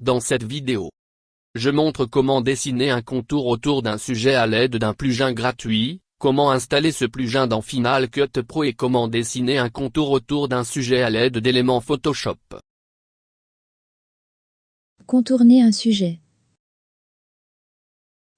Dans cette vidéo, je montre comment dessiner un contour autour d'un sujet à l'aide d'un plugin gratuit, comment installer ce plugin dans Final Cut Pro et comment dessiner un contour autour d'un sujet à l'aide d'éléments Photoshop. Contourner un sujet.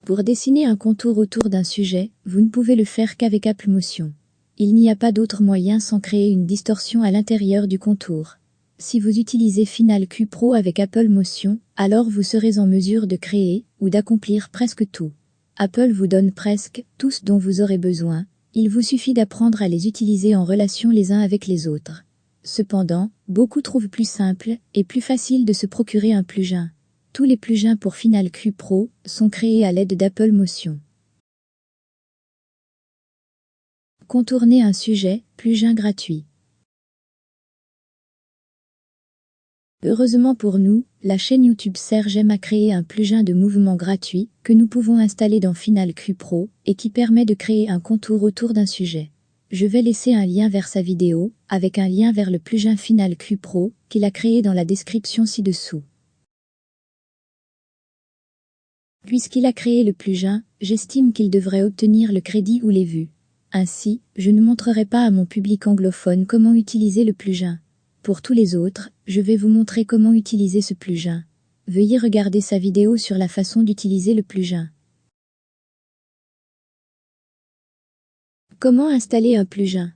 Pour dessiner un contour autour d'un sujet, vous ne pouvez le faire qu'avec Apple Motion. Il n'y a pas d'autre moyen sans créer une distorsion à l'intérieur du contour. Si vous utilisez Final Cut Pro avec Apple Motion, alors vous serez en mesure de créer ou d'accomplir presque tout. Apple vous donne presque tout ce dont vous aurez besoin, il vous suffit d'apprendre à les utiliser en relation les uns avec les autres. Cependant, beaucoup trouvent plus simple et plus facile de se procurer un plugin. Tous les plugins pour Final Cut Pro sont créés à l'aide d'Apple Motion. Contourner un sujet, plugin gratuit. Heureusement pour nous, la chaîne YouTube Sergem a créé un plugin de mouvement gratuit que nous pouvons installer dans Final Cut Pro et qui permet de créer un contour autour d'un sujet. Je vais laisser un lien vers sa vidéo, avec un lien vers le plugin Final Cut Pro qu'il a créé dans la description ci-dessous. Puisqu'il a créé le plugin, j'estime qu'il devrait obtenir le crédit ou les vues. Ainsi, je ne montrerai pas à mon public anglophone comment utiliser le plugin. Pour tous les autres, je vais vous montrer comment utiliser ce plugin. Veuillez regarder sa vidéo sur la façon d'utiliser le plugin. Comment installer un plugin?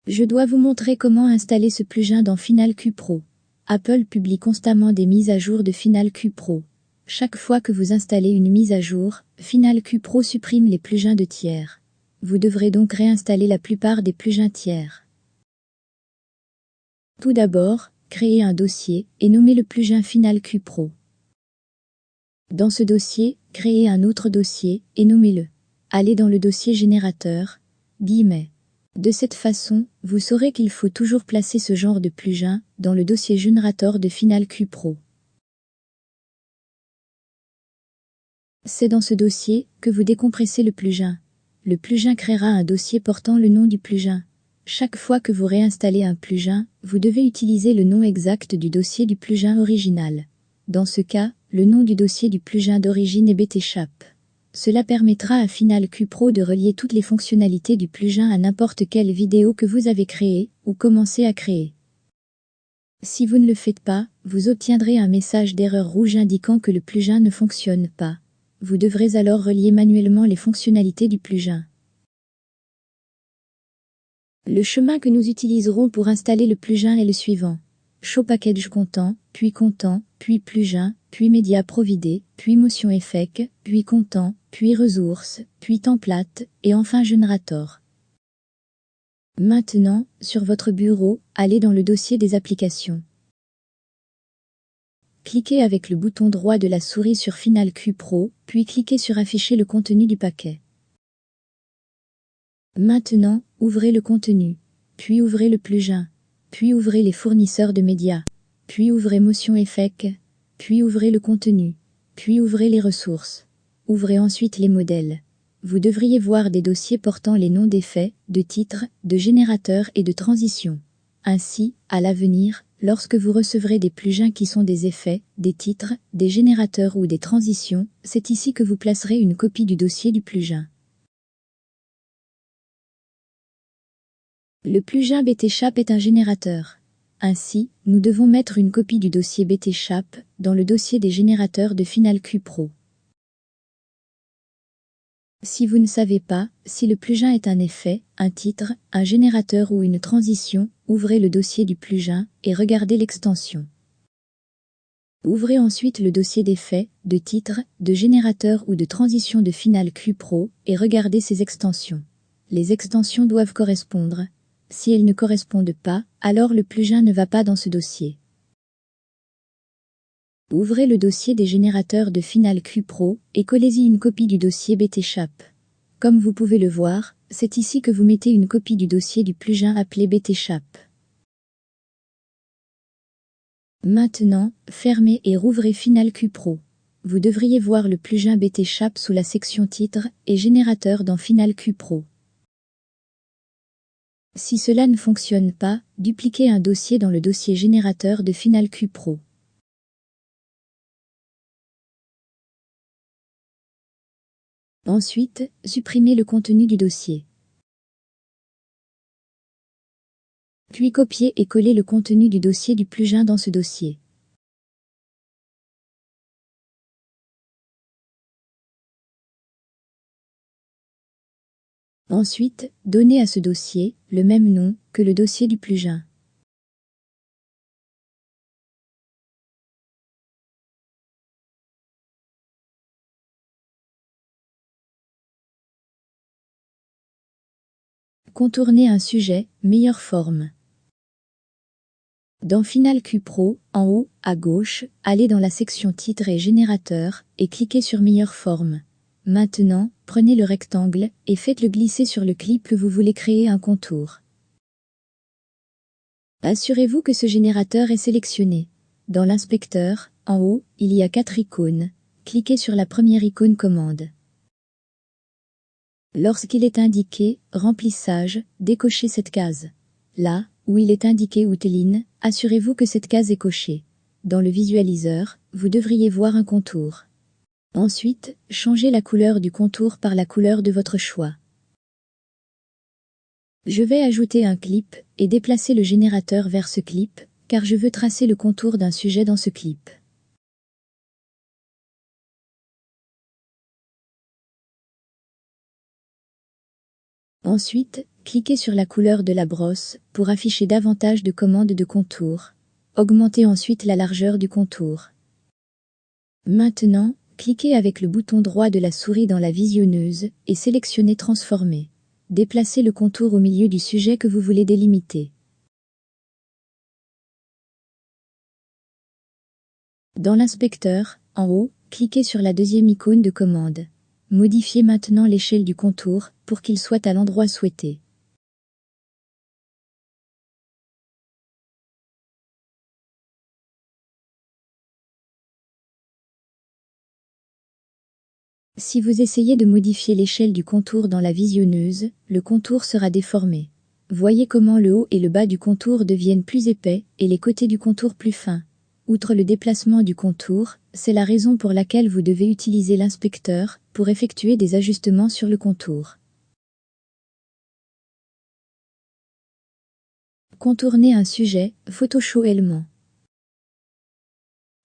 Je dois vous montrer comment installer ce plugin dans Final Cut Pro. Apple publie constamment des mises à jour de Final Cut Pro. Chaque fois que vous installez une mise à jour, Final Cut Pro supprime les plugins de tiers. Vous devrez donc réinstaller la plupart des plugins tiers. Tout d'abord, créez un dossier et nommez le plugin Final Cut Pro. Dans ce dossier, créez un autre dossier et nommez-le. Allez dans le dossier générateur, guillemets. De cette façon, vous saurez qu'il faut toujours placer ce genre de plugin dans le dossier générateur de Final Cut Pro. C'est dans ce dossier que vous décompressez le plugin. Le plugin créera un dossier portant le nom du plugin. Chaque fois que vous réinstallez un plugin, vous devez utiliser le nom exact du dossier du plugin original. Dans ce cas, le nom du dossier du plugin d'origine est BTShap. Cela permettra à Final Cut Pro de relier toutes les fonctionnalités du plugin à n'importe quelle vidéo que vous avez créée ou commencé à créer. Si vous ne le faites pas, vous obtiendrez un message d'erreur rouge indiquant que le plugin ne fonctionne pas. Vous devrez alors relier manuellement les fonctionnalités du plugin. Le chemin que nous utiliserons pour installer le plugin est le suivant. Show Package Content, puis plugin, puis Media Providé, puis Motion Effect, puis Content, puis Ressources, puis Template, et enfin Generator. Maintenant, sur votre bureau, allez dans le dossier des applications. Cliquez avec le bouton droit de la souris sur Final Cut Pro, puis cliquez sur Afficher le contenu du paquet. Maintenant, ouvrez le contenu, puis ouvrez le plugin, puis ouvrez les fournisseurs de médias, puis ouvrez Motion Effect, puis ouvrez le contenu, puis ouvrez les ressources. Ouvrez ensuite les modèles. Vous devriez voir des dossiers portant les noms d'effets, de titres, de générateurs et de transitions. Ainsi, à l'avenir, lorsque vous recevrez des plugins qui sont des effets, des titres, des générateurs ou des transitions, c'est ici que vous placerez une copie du dossier du plugin. Le plugin BTShap est un générateur. Ainsi, nous devons mettre une copie du dossier BTShap dans le dossier des générateurs de Final Cut Pro. Si vous ne savez pas si le plugin est un effet, un titre, un générateur ou une transition, ouvrez le dossier du plugin et regardez l'extension. Ouvrez ensuite le dossier d'effets, de titres, de générateurs ou de transition de Final Cut Pro et regardez ces extensions. Les extensions doivent correspondre. Si elles ne correspondent pas, alors le plugin ne va pas dans ce dossier. Ouvrez le dossier des générateurs de Final Cut Pro et collez-y une copie du dossier BTShap. Comme vous pouvez le voir, c'est ici que vous mettez une copie du dossier du plugin appelé BTShap. Maintenant, fermez et rouvrez Final Cut Pro. Vous devriez voir le plugin BTShap sous la section Titres et Générateurs dans Final Cut Pro. Si cela ne fonctionne pas, dupliquez un dossier dans le dossier générateur de Final Q Pro. Ensuite, supprimez le contenu du dossier. Puis copiez et collez le contenu du dossier du plugin dans ce dossier. Ensuite, donnez à ce dossier le même nom que le dossier du plugin. Contournez un sujet, meilleure forme. Dans Final Q Pro, en haut, à gauche, allez dans la section Titre et Générateur, et cliquez sur Meilleure forme. Maintenant, prenez le rectangle, et faites-le glisser sur le clip que vous voulez créer un contour. Assurez-vous que ce générateur est sélectionné. Dans l'inspecteur, en haut, il y a 4 icônes. Cliquez sur la première icône commande. Lorsqu'il est indiqué « Remplissage », décochez cette case. Là, où il est indiqué « Outline », assurez-vous que cette case est cochée. Dans le visualiseur, vous devriez voir un contour. Ensuite, changez la couleur du contour par la couleur de votre choix. Je vais ajouter un clip et déplacer le générateur vers ce clip, car je veux tracer le contour d'un sujet dans ce clip. Ensuite, cliquez sur la couleur de la brosse pour afficher davantage de commandes de contour. Augmentez ensuite la largeur du contour. Maintenant, cliquez avec le bouton droit de la souris dans la visionneuse et sélectionnez Transformer. Déplacez le contour au milieu du sujet que vous voulez délimiter. Dans l'inspecteur, en haut, cliquez sur la deuxième icône de commande. Modifiez maintenant l'échelle du contour pour qu'il soit à l'endroit souhaité. Si vous essayez de modifier l'échelle du contour dans la visionneuse, le contour sera déformé. Voyez comment le haut et le bas du contour deviennent plus épais et les côtés du contour plus fins. Outre le déplacement du contour, c'est la raison pour laquelle vous devez utiliser l'inspecteur pour effectuer des ajustements sur le contour. Contourner un sujet, Photoshop élément.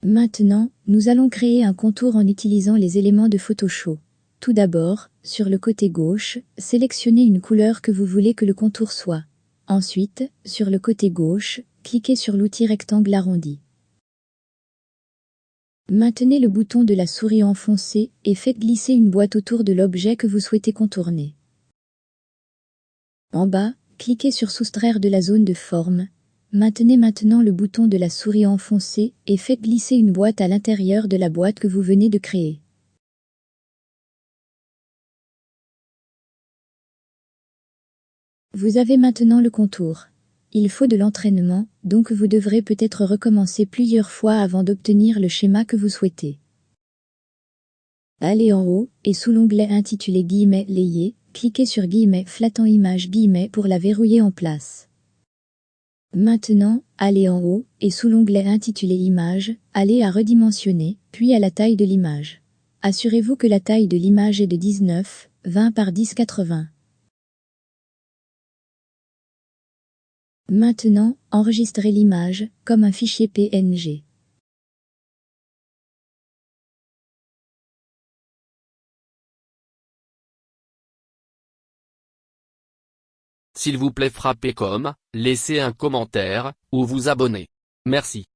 Maintenant, nous allons créer un contour en utilisant les éléments de Photoshop. Tout d'abord, sur le côté gauche, sélectionnez une couleur que vous voulez que le contour soit. Ensuite, sur le côté gauche, cliquez sur l'outil rectangle arrondi. Maintenez le bouton de la souris enfoncé et faites glisser une boîte autour de l'objet que vous souhaitez contourner. En bas, cliquez sur Soustraire de la zone de forme. Maintenez maintenant le bouton de la souris enfoncé et faites glisser une boîte à l'intérieur de la boîte que vous venez de créer. Vous avez maintenant le contour. Il faut de l'entraînement, donc vous devrez peut-être recommencer plusieurs fois avant d'obtenir le schéma que vous souhaitez. Allez en haut, et sous l'onglet intitulé « Layer », cliquez sur « Flattant image » pour la verrouiller en place. Maintenant, allez en haut, et sous l'onglet intitulé « Image », allez à Redimensionner, puis à la taille de l'image. Assurez-vous que la taille de l'image est de 19,20 par 10,80. Maintenant, enregistrez l'image, comme un fichier PNG. S'il vous plaît frappez comme, laissez un commentaire, ou vous abonner. Merci.